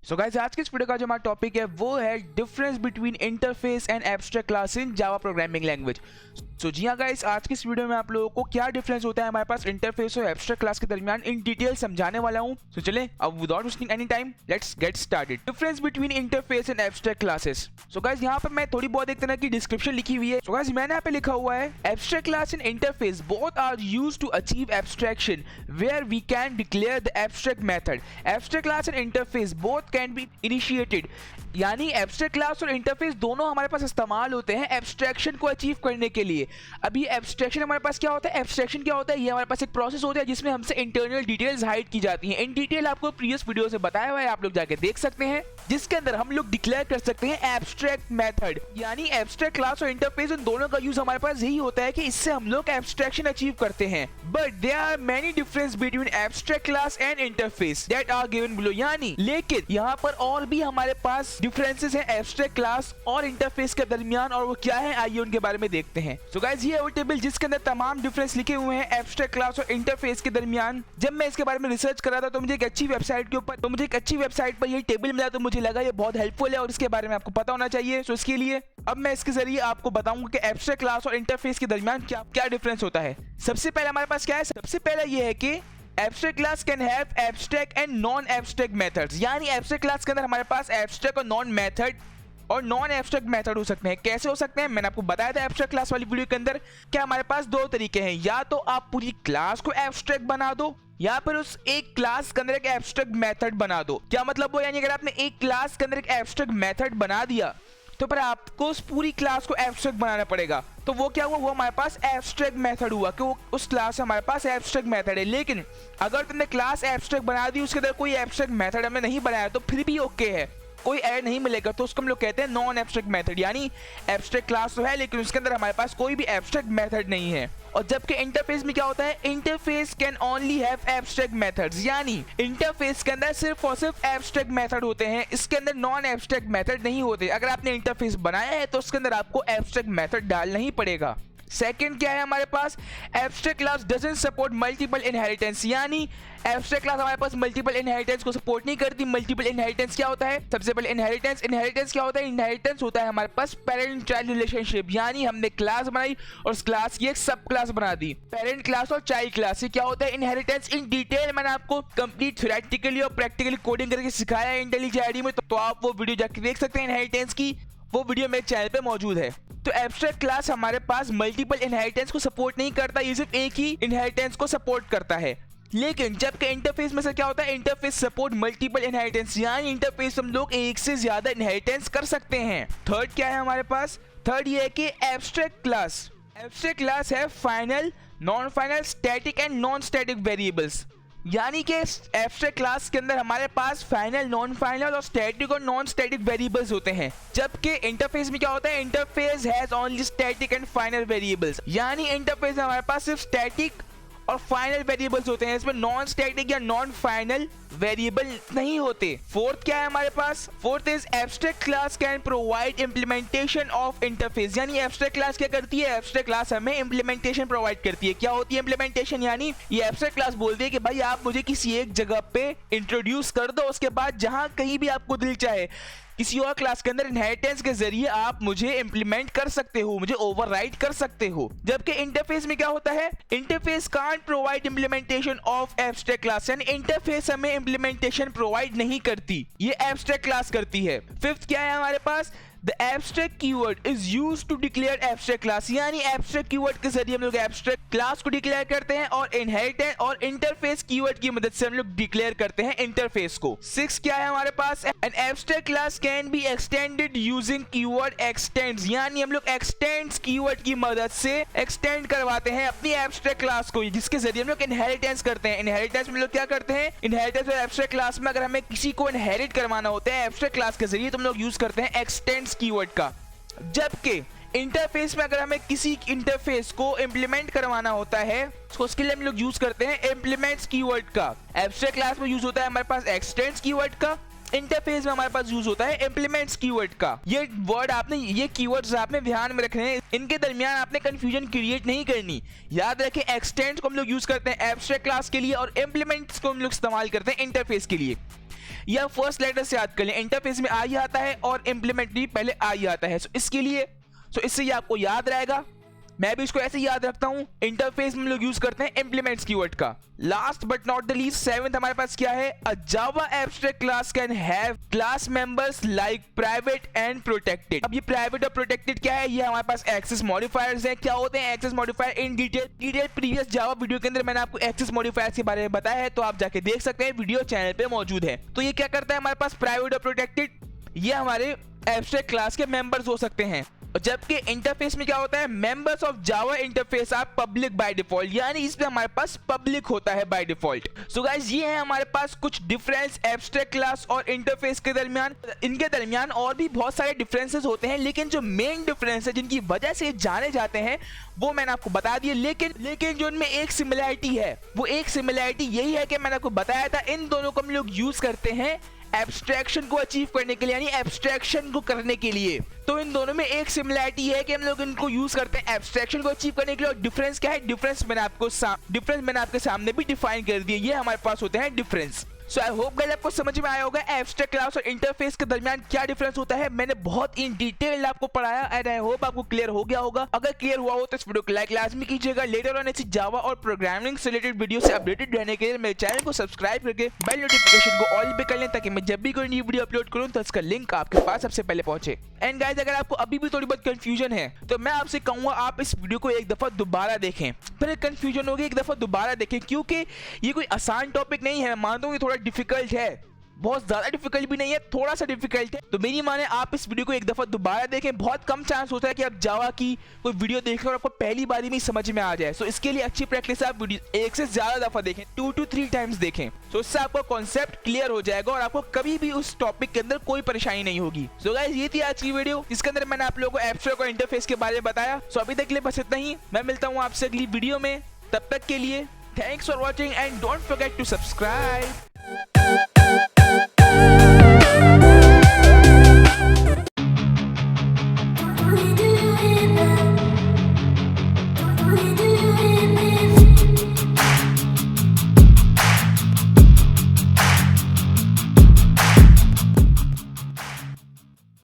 So guys आज के इस वीडियो का जो हमारा टॉपिक है वो है difference between interface and abstract class in Java programming language. So जी हाँ गाइस, आज की इस वीडियो में आप लोगों को क्या डिफरेंस होता है हमारे पास इंटरफेस और एब्स्ट्रैक्ट क्लास के दरमियान इन डिटेल समझाने वाला हूँ। तो चलें अब without wasting any time let's get started. Difference between interface and abstract classes. So guys यहाँ पर मैं थोड़ी बहुत एक तरह की डिस्क्रिप्शन लिखी हुई है। सो गाइस मैंने यहाँ पे लिखा हुआ है abstract class and interface both are used to achieve abstraction where we can declare the abstract method. Abstract class and interface both can be initiated, यानी एब्स्ट्रैक्ट क्लास और इंटरफेस दोनों हमारे पास इस्तेमाल होते हैं एब्स्ट्रैक्शन को अचीव करने के लिए। अभी एब्स्ट्रैक्शन हमारे पास क्या होता है, एब्स्ट्रैक्शन क्या होता है, ये हमारे पास एक प्रोसेस होता है जिसमें हमसे इंटरनल डिटेल्स हाइड की जाती हैं। इन डिटेल आपको प्रीवियस वीडियो से बताया हुआ है, आप लोग जाके देख सकते हैं, जिसके अंदर हम लोग डिक्लेयर कर सकते हैं एब्स्ट्रैक्ट मेथड। यानी एब्स्ट्रैक्ट क्लास और इंटरफेस इन दोनों का यूज हमारे पास यही होता है कि इससे हम लोग एब्स्ट्रैक्शन अचीव करते हैं। But there are many difference between abstract class and interface that are given below. यानी लेकिन यहाँ पर और भी हमारे पास डिफरेंसेस हैं एब्स्ट्रैक्ट क्लास और इंटरफेस के दरमियान, और वो क्या है आइए उनके बारे में देखते हैं। सो गाइस ये है वो टेबल जिसके अंदर तमाम डिफरेंस लिखे हुए हैं एब्स्ट्रैक्ट क्लास और इंटरफेस के दरमियान। जब मैं इसके बारे में रिसर्च कर रहा था तो मुझे एक अच्छी वेबसाइट पर ये टेबल मिला, तो मुझे लगा ये बहुत हेल्पफुल है और इसके बारे में आपको पता होना चाहिए। सो इसके लिए अब मैं इसके जरिए आपको बताऊंगा कि एब्स्ट्रैक्ट क्लास और इंटरफेस के दरमियान क्या डिफरेंस होता है। सबसे पहले हमारे पास क्या है, सबसे पहले ये है कि abstract class can have abstract and non abstract methods. यानी एब्स्ट्रैक्ट क्लास के अंदर हमारे पास एब्स्ट्रैक्ट और नॉन एब्स्ट्रैक्ट मेथड हो सकते हैं। कैसे हो सकते हैं, मैंने आपको बताया था एब्स्ट्रैक्ट क्लास वाली वीडियो के अंदर। क्या हमारे पास दो तरीके हैं, या तो आप पूरी क्लास को एब्स्ट्रैक्ट बना दो या फिर उस एक क्लास के अंदर एक एब्स्ट्रैक्ट मेथड बना दो। क्या मतलब वो, यानी अगर आपने एक क्लास के अंदर एक एब्स्ट्रैक्ट मेथड बना दिया तो फिर आपको उस पूरी क्लास को एब्स्ट्रैक्ट बनाना पड़ेगा। तो वो क्या हुआ, वो हमारे पास एब्स्ट्रैक्ट मेथड हुआ कि वो उस क्लास से हमारे पास एब्स्ट्रैक्ट मेथड है। लेकिन अगर तुमने क्लास एब्स्ट्रैक्ट बना दी, उसके अंदर कोई एब्स्ट्रैक्ट मेथड हमने नहीं बनाया तो फिर भी ओके है, कोई एरर नहीं मिलेगा। तो उसको हम लोग कहते हैं नॉन एब्स्ट्रैक्ट मेथड। यानी एब्स्ट्रैक्ट क्लास तो है लेकिन उसके अंदर हमारे पास कोई भी एब्स्ट्रैक्ट मेथड नहीं है। और जबकि इंटरफेस में क्या होता है, interface can only have abstract methods. यानी इंटरफेस के अंदर सिर्फ और सिर्फ एब्स्ट्रैक्ट मेथड होते हैं, इसके अंदर नॉन एब्स्ट्रैक्ट मेथड नहीं होते। अगर आपने इंटरफेस बनाया है तो उसके अंदर आपको एब्स्ट्रैक्ट मेथड डालना ही पड़ेगा। सेकंड क्या है हमारे पास, abstract class doesn't support multiple inheritance. यानी एब्स्ट्रैक्ट क्लास हमारे पास मल्टीपल इनहेरिटेंस को सपोर्ट नहीं करती। मल्टीपल इनहेरिटेंस क्या होता है, सबसे पहले इनहेरिटेंस क्या होता है, इनहेरिटेंस होता है हमारे पास पेरेंट चाइल्ड रिलेशनशिप। यानी हमने क्लास बनाई और उस क्लास की एक सब क्लास बना दी, पेरेंट क्लास और चाइल्ड क्लास। क्या होता है इनहेरिटेंस, इन डिटेल मैंने आपको कंप्लीट थ्योरेटिकली और प्रैक्टिकली कोडिंग करके सिखाया है इंटेलिजेंट आईडी में, तो आप वो वीडियो जाके देख सकते हैं इनहेरिटेंस की, वो वीडियो मेरे चैनल पे मौजूद है। तो एब्स्ट्रैक्ट क्लास हमारे पास मल्टीपल इनहेरिटेंस को सपोर्ट नहीं करता, ये सिर्फ एक ही इनहेरिटेंस को सपोर्ट करता है। लेकिन जबकि इंटरफेस में से क्या होता है, इंटरफेस सपोर्ट मल्टीपल इनहेरिटेंस। यानी इंटरफेस हम लोग एक से ज्यादा इनहेरिटेंस कर सकते हैं। थर्ड क्या है हमारे पास, थर्ड ये है कि एब्स्ट्रैक्ट क्लास है final, non final, static and non static variables. यानी कि एब्स्ट्रैक्ट क्लास के अंदर हमारे पास फाइनल, नॉन फाइनल और स्टैटिक और नॉन स्टैटिक वेरिएबल्स होते हैं। जबकि इंटरफेस में क्या होता है, interface has only static and final variables. यानी इंटरफेस में हमारे पास सिर्फ स्टैटिक और फाइनल वेरिएबल्स होते हैं, इसमें नॉन स्टैटिक या नॉन फाइनल वेरिएबल नहीं होते। फोर्थ क्या है हमारे पास, fourth is abstract class can provide implementation of interface. यानी एब्स्ट्रैक्ट क्लास क्या करती है, एब्स्ट्रैक्ट क्लास हमें इंप्लीमेंटेशन प्रोवाइड करती है। क्या होती है इंप्लीमेंटेशन, यानी ये एब्स्ट्रैक्ट क्लास बोलती है कि भाई आप मुझे किसी एक जगह पे इंट्रोड्यूस कर दो, उसके बाद जहां कहीं भी आपको दिल चाहे किसी और क्लास के अंदर इनहेरिटेंस के जरिए आप मुझे इंप्लीमेंट कर सकते हो, मुझे ओवरराइड कर सकते हो। जबकि इंटरफेस में क्या होता है, interface can't provide implementation of abstract class. यानी इंटरफेस हमें इंप्लीमेंटेशन प्रोवाइड नहीं करती, ये एब्स्ट्रैक्ट क्लास करती है। फिफ्थ क्या है हमारे पास, The abstract keyword is used to declare abstract class। यानी abstract keyword के जरिए हम लोग abstract class को डिक्लेयर करते हैं और inheritance और interface keyword की मदद से हम लोग डिक्लेयर करते हैं interface को। 6 क्या है हमारे पास, an abstract class can be extended using keyword extends। यानी हम लोग extends keyword की मदद से extend करवाते हैं अपनी abstract class को, जिसके जरिए हम लोग inheritance करते हैं। inheritance में लोग क्या करते हैं, inheritance और abstract class में अगर हमें किसी को inherit करवाना होता है abstract class के जरिए तो हम लोग यूज करते हैं extends कीवर्ड का। जबकि इंटरफेस में अगर हमें किसी इंटरफेस को इंप्लीमेंट करवाना होता है तो उसके लिए हम लोग यूज करते हैं इंप्लीमेंट्स कीवर्ड का। एब्स्ट्रैक्ट क्लास में यूज होता है हमारे पास एक्सटेंड्स कीवर्ड का, इंटरफेस में हमारे पास यूज होता है इंप्लीमेंट्स कीवर्ड का। ये वर्ड आपने, ये कीवर्ड्स आपने ध्यान में रखने हैं, इनके दरमियान आपने कंफ्यूजन क्रिएट नहीं करनी। याद रखें एक्सटेंड्स को हम लोग यूज करते हैं एब्स्ट्रैक्ट क्लास के लिए और इंप्लीमेंट्स को हम लोग इस्तेमाल करते हैं इंटरफेस के लिए। या फर्स्ट लेटर से याद कर लें, इंटरफेस में आई आता है और इंप्लीमेंट भी पहले आई आता है। सो इसके लिए इससे ये आपको याद रहेगा, मैं भी इसको ऐसे याद रखता हूं। इंटरफेस में लोग यूज करते हैं इंप्लीमेंट्स कीवर्ड का। Last but not the least, seventh हमारे पास क्या है, a Java abstract class can have class members like private and protected. अब ये प्राइवेट और प्रोटेक्टेड क्या है, ये हमारे पास एक्सेस मॉडिफायर्स हैं। क्या होते हैं access modifier in detail previous Java video के अंदर मैंने आपको एक्सेस मॉडिफायर्स के बारे में बताया है, तो आप जाके देख सकते हैं, वीडियो चैनल पे मौजूद है। तो ये क्या करता है, हमारे पास प्राइवेट और प्रोटेक्टेड ये हमारे एब्स्ट्रैक्ट क्लास के मेंबर्स हो सकते हैं। जबकि इंटरफेस में क्या होता है, members of Java interface are public by default, यानी इसमें हमारे पास पब्लिक होता है बाय डिफॉल्ट। सो गाइस ये है हमारे पास कुछ डिफरेंस एब्स्ट्रैक्ट क्लास और इंटरफेस के दरमियान। इनके दरमियान और भी बहुत सारे डिफरेंसेस होते हैं, लेकिन जो मेन डिफरेंस है जिनकी वजह से जाने जाते हैं वो मैंने आपको बता दिए। लेकिन जो इनमें एक सिमिलैरिटी है, वो एक सिमिलैरिटी यही है कि मैंने आपको बताया था, इन दोनों को हम लोग यूज करते हैं एब्स्ट्रैक्शन को अचीव करने के लिए, यानी एब्स्ट्रैक्शन को करने के लिए। तो इन दोनों में एक सिमिलैरिटी है कि हम लोग इनको यूज करते हैं एब्स्ट्रैक्शन को अचीव करने के लिए। और डिफरेंस क्या है, डिफरेंस मैंने आपके सामने भी डिफाइन कर दिया। ये हमारे पास होते हैं difference. So I hope guys आपको समझ में आया होगा एब्स्ट्रैक्ट क्लास और इंटरफेस के दरमियान क्या डिफरेंस होता है। मैंने बहुत इन डिटेल आपको पढ़ाया एंड आई होप आपको क्लियर हो गया होगा। अगर क्लियर हुआ हो तो इस वीडियो को लाइक लाजमी कीजिएगा। लेटर ऑन ऐसी जावा और प्रोग्रामिंग से रिलेटेड वीडियो से अपडेटेड रहने के लिए मेरे चैनल को सब्सक्राइब करके बेल नोटिफिकेशन को ऑल पे कर लें, ताकि मैं जब भी कोई नई वीडियो अपलोड करूं तो इसका लिंक आपके पास सबसे पहले पहुंचे। एंड गाइस अगर आपको अभी भी थोड़ी बहुत कंफ्यूजन है तो मैं आपसे कहूंगा आप इस वीडियो को एक दफा दोबारा देखें, फिर कंफ्यूजन होगी एक दफा दोबारा देखें, क्योंकि ये कोई आसान टॉपिक नहीं है। मैं मानता हूं ये थोड़ा डिफिकल्ट है, बहुत ज्यादा डिफिकल्ट भी नहीं है, थोड़ा सा डिफिकल्ट है। तो मेरी माने आप इस वीडियो को एक दफा दोबारा देखें। बहुत कम चांस होता है कि आप जावा की कोई वीडियो देखें और आपको पहली बारी में ही समझ में आ जाए। सो इसके लिए अच्छी प्रैक्टिस आप वीडियो एक से ज्यादा दफा देखें, 2 to 3 टाइम्स देखें। सो इससे आपका कॉन्सेप्ट क्लियर हो जाएगा और आपको कभी भी उस टॉपिक के अंदर कोई परेशानी नहीं होगी। सो गाइस ये थी आज की वीडियो, जिसके अंदर मैंने आप लोगों को एब्स्ट्रैक्ट और इंटरफेस के बारे में बताया। सो अभी तक के लिए बस इतना ही, मैं मिलता हूँ आपसे अगली वीडियो में। तब तक के लिए thanks for watching and don't forget to subscribe.